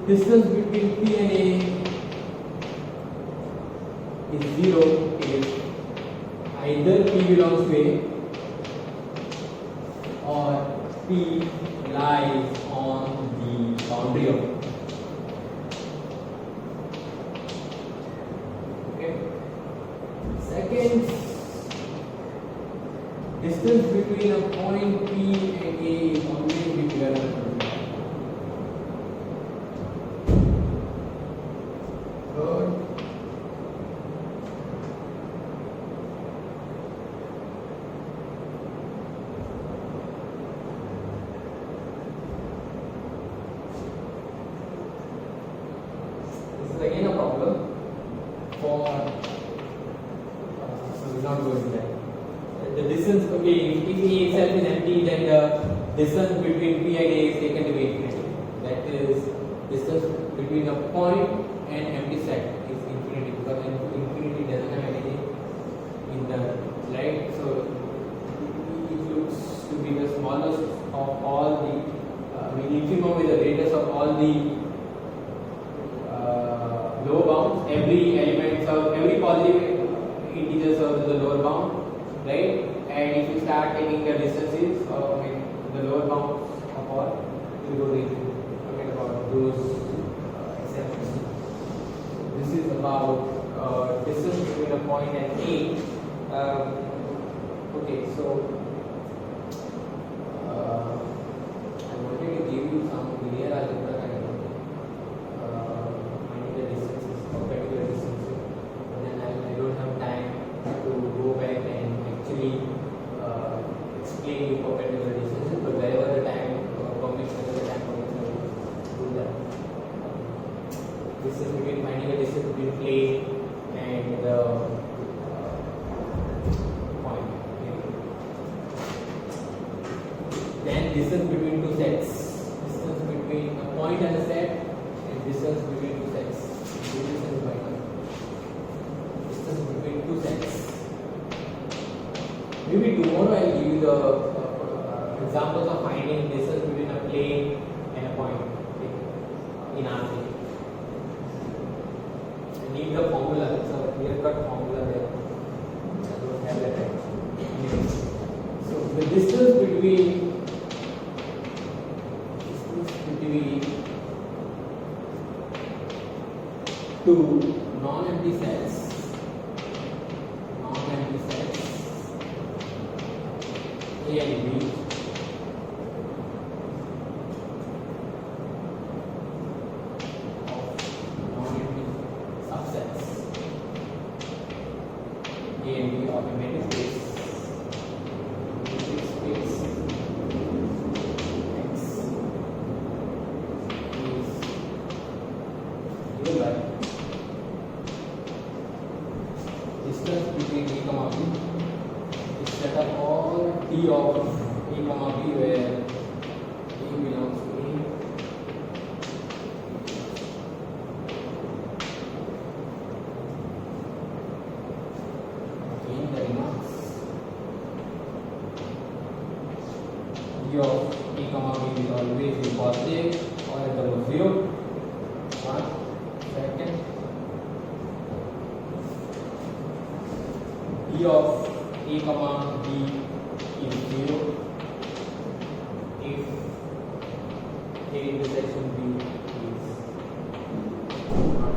Distance between P and A is 0 if either P belongs to A or P lies on the boundary of A. Okay. Second, distance between a point P and A is always bigger than again a problem for so we're not going there. The distance, okay, if A itself is empty, then the distance between P and A is taken to be infinity. That is, distance between a point and empty set is infinity, because infinity doesn't have anything in the right. So it looks to be the smallest of all the infimum is the greatest of all the lower bounds. Every element of every positive integer serves as a lower bound, right? And if you start taking the distances the lower bounds of all, you go to forget about those exceptions. This is about distance between a point and A. Okay, so I wanted to give you some linear algebra kind of particular distances, and then I don't have time to go back and actually explain you perpendicular distances, but wherever the time permits, I will do that. Distance between finding a distance between plane and the point. Okay. Then distance between two sets. Distance between a point and a set, and distance between two sets. Distance between two sets. Maybe tomorrow I will give you the examples of finding distance between a plane and a point in R3. I need the formula. It's a clear-cut formula there. I don't have that right. So the distance between two non-empty sets, A and B, of non-empty subsets A and B of a metric space. Distance between A comma B is set up all T of A comma B where A belongs to A. E of A comma B will always be positive or at the root 0. 1 second. E of A comma B is 0 if A intersection B is not.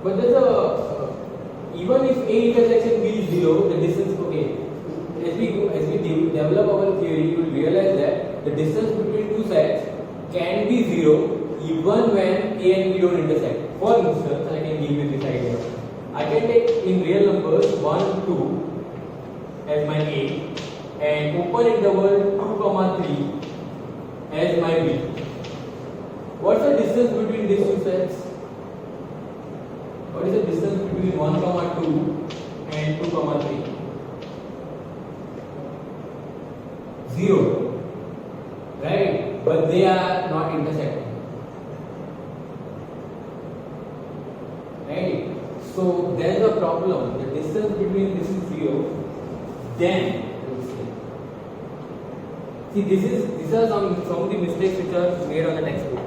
But there's even if A intersection B is 0, the distance, okay, as we develop our theory, you will realize that the distance between two sets can be 0 even when A and B don't intersect. For instance, I can give you this idea. I can take in real numbers 1, 2 as my A and open interval 2, 3 as my B. What's the distance between these two sets? What is the distance between 1, 2 and 2, 3? 0. Right? But they are not intersecting. Right? So there is a problem. The distance between this is 0. Then see, these are some of the mistakes which are made on the textbook.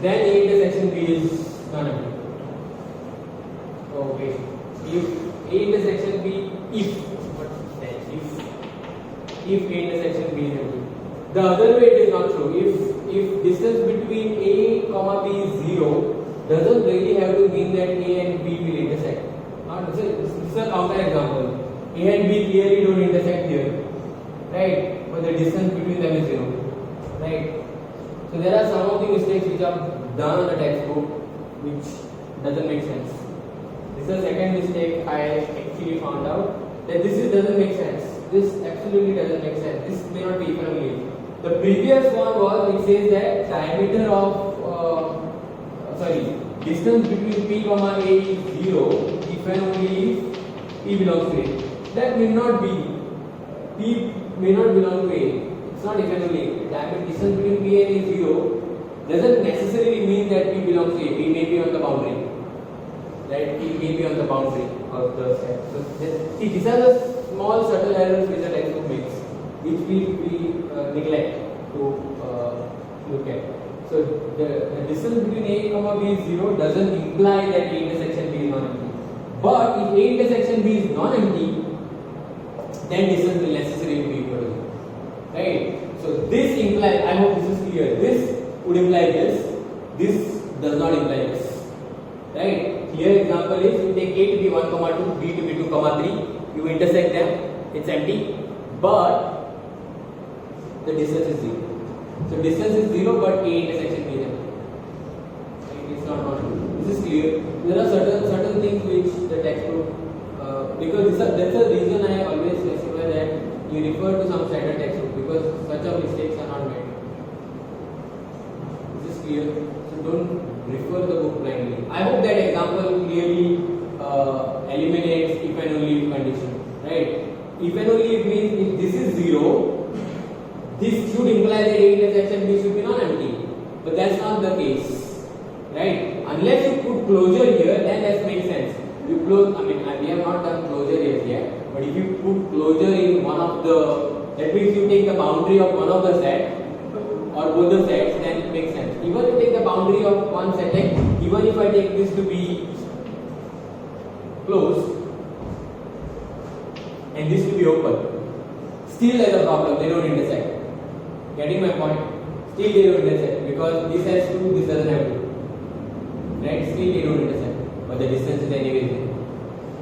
Then A intersection B is non-empty. Okay. If A intersection B, if A intersection B is empty. The other way it is not true. If distance between A comma B is 0, doesn't really have to mean that A and B will intersect. This is a counter example. A and B clearly don't intersect here, right? But the distance between them is 0, right? So there are some of the mistakes which are done on the textbook, which doesn't make sense. This is the second mistake I actually found out, that this doesn't make sense. This absolutely doesn't make sense. This may not be economic. The previous one was, it says that diameter of distance between P comma A is 0 if and only if P belongs to A. That may not be. P may not belong to A. It's not if and only. Diameter distance between P and A is 0 doesn't necessarily mean that P belongs to A. P may be on the boundary. Right? P may be on the boundary of the set. So see, these are the small subtle errors which the textbook makes, which we neglect to look at. So the distance between A comma B is 0 doesn't imply that A intersection B is non-empty. But if A intersection B is non-empty, then distance will necessarily be equal to 0. Right? So this implies, I hope this is clear, this would imply this, this does not imply this. Right? Clear example is, you take A to be 1, 2, B to be 2, 3, you intersect them, it's empty, but the distance is 0. So distance is 0, but A intersection B is empty. Right? It's not true. This is clear. There are certain things which the textbook, because that's the reason I always specify that you refer to some standard textbook, because such of mistakes are not made. This is clear. So don't refer the book blindly. I hope that example clearly eliminates if and only if condition. Right? If and only if means if this is 0, this should imply that A intersection B should be non-empty. But that's not the case. Right? Unless you put closure here, then that makes sense. You close, we have not done closure yet, but if you put closure in one of the, that means you take the boundary of one of the set or both the sets, then it makes sense. Even if you take the boundary of one set, like even if I take this to be closed and this to be open, still there's a problem, they don't intersect. Getting my point? Still they don't intersect, because this has 2, this doesn't have 2. Right? Still they don't intersect, but the distance is anyway 0.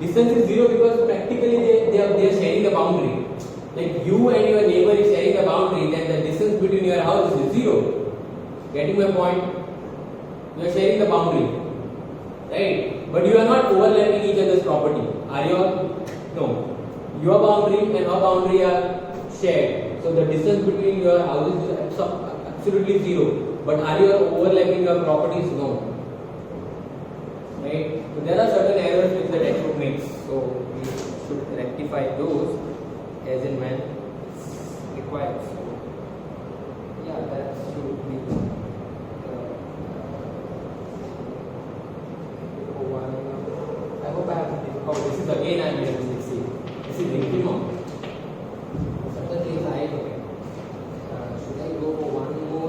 Distance is 0 because practically they are sharing the boundary. Like you and your neighbor is sharing the boundary, then the distance between your houses is 0. Getting my point? You are sharing the boundary, right? But you are not overlapping each other's property. Are you all? No. Your boundary and her boundary are shared. So the distance between your houses is absolutely 0. But are you overlapping your properties? No. right? So there are certain errors which the textbook makes, so we should rectify those as and when required. So yeah, that should be one. I hope I have. Oh, this is again I made a mistake. See, this is increment. Certain things I okay. Should I go for one more?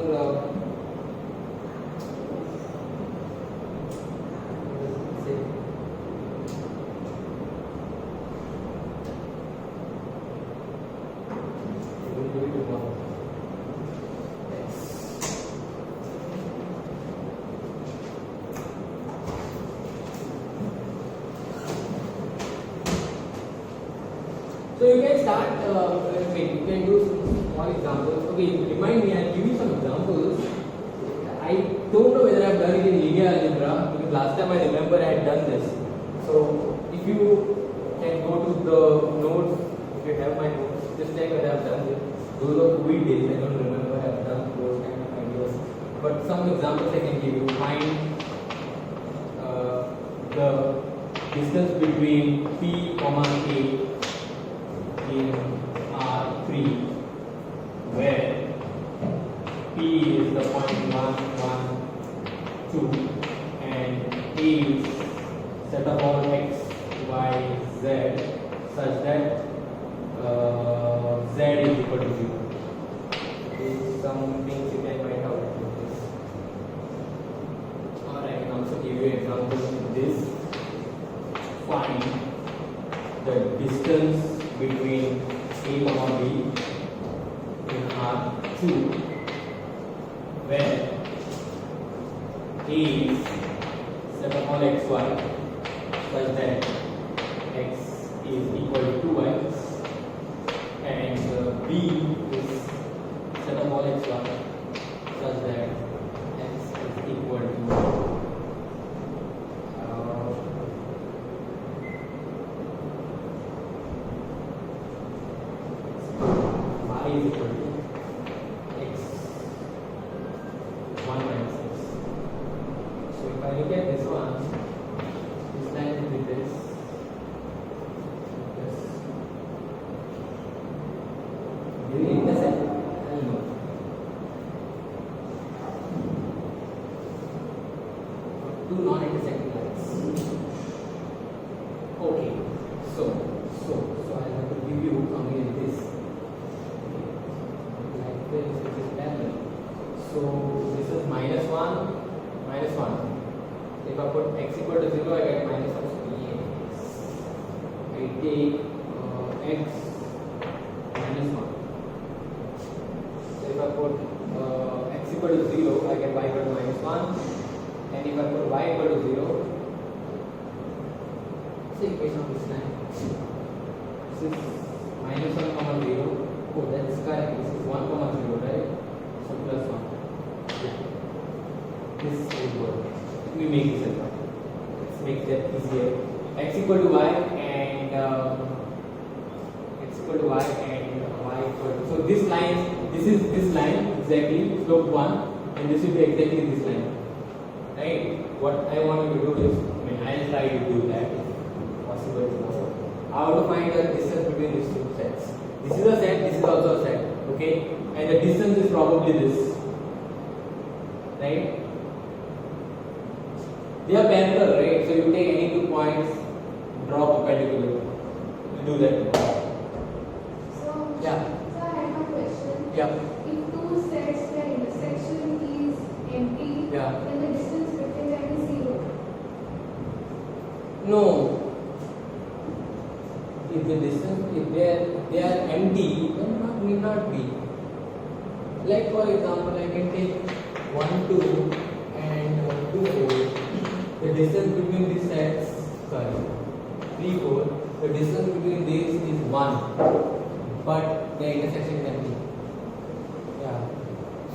So you can start, you can do some small examples. Okay, remind me, I'll give you some examples. I don't know whether I've done it in linear algebra because last time I remember I had done this. So if you can go to the notes, if you have my notes, just check whether I've done it. Those are COVID days, I don't remember I've done those kind of ideas. But some examples I can give you. Find the distance between P, K in R3 where P is the point 1, 1, 2 and A is set of all x, y, z such that z is equal to 0. These some things you can find out with this. Or I can also give you examples with this. Find the distance between A, B in R2 where A is set of all x, y such that x is equal to 2y and B is set of all x, y such that x is equal to is equal to x 1 minus x. So if I look at this one, this line with this, do you intersect? I don't know. Two non-intersecting lines. Okay, so I have to give you something like this. So this is minus 1, minus 1. If I put x equal to 0, I get minus 1. I take x minus 1. So if I put x equal to 0, I get y equal to minus 1. And if I put y equal to 0, what's the equation of this line? This is minus 1 comma 0. Oh, that's correct. This is 1 comma 0, right? So plus 1. This will work. We make this simple. Let's make that easier. X equal to y and x equal to y and y equal to. So this line, this is this line exactly, slope 1, and this will be exactly this line. Right? What I want you to do is, I'll try to do that if possible. I want to find the distance between these two sets. This is a set, this is also a set. Okay? And the distance is probably this. Right? They are parallel, right? So you take any 2 points, draw perpendicular. You do that. So, Yeah. So I have a question. Yeah. If two sets where intersection is empty, Yeah. then the distance between them is 0. No. If the distance, if they are empty, then not need not be. Like for example, I can take 1, 2 and 2, 4. The distance between these sets, 3, 4. The distance between these is 1, but the intersection is empty. Yeah.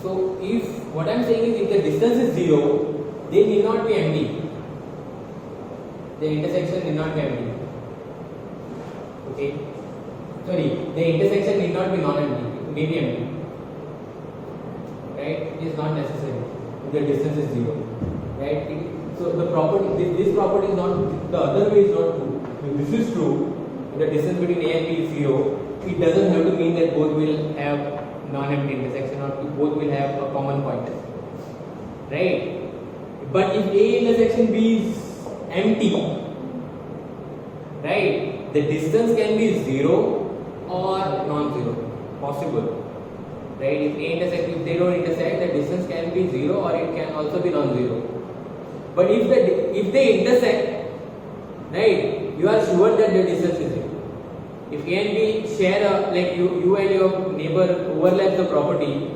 So if what I am saying is, if the distance is 0, they need not be empty. The intersection need not be empty. Okay. Sorry, the intersection need not be non-empty. It may be empty. Right? It is not necessary if the distance is 0. Right? So the property, this property is not, the other way is not true. If this is true, the distance between A and B is 0, it doesn't have to mean that both will have non-empty intersection or both will have a common point. Right? But if A intersection B is empty, right, the distance can be 0 or non-zero, possible. Right? If A intersect, if they don't intersect, the distance can be 0 or it can also be non-zero. But if they intersect, right, you are sure that the distance is 0. If A and B share a, like you and your neighbor overlap the property,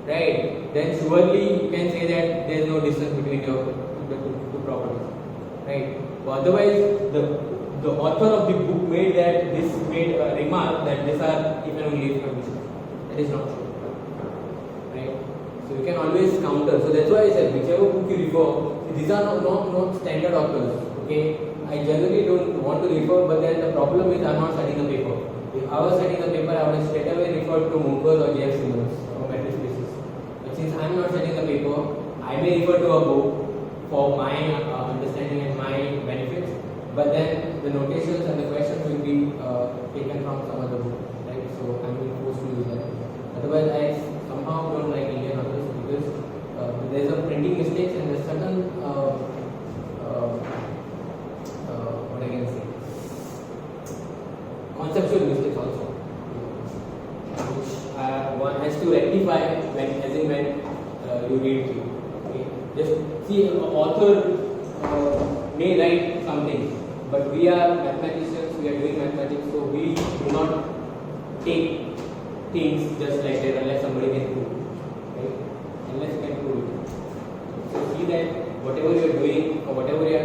right, then surely you can say that there is no distance between your the two properties, right? But otherwise, the author of the book made a remark that these are if and only if conditions. That is not true, right? So you can always counter. So that's why I said whichever book you refer, these are not standard authors. Okay, I generally don't want to refer, but then the problem is I'm not studying a paper. If I was studying a paper, I would straight away refer to Munkers or J.F. Simmons or matrix basis. But since I'm not studying a paper, I may refer to a book for my understanding and my benefits, but then the notations and the questions will be taken from some other book, right? So I'm being forced to use that. Otherwise, I somehow don't like Indian authors because there's a printing mistakes and there's certain what I can say, conceptual mistakes also, which one has to rectify when you read through. Okay, just see, an author may write something, but we are mathematicians, we are doing mathematics, so we do not take things just like that unless somebody can prove it, right? Unless you can prove it. So see that whatever you are doing or whatever you are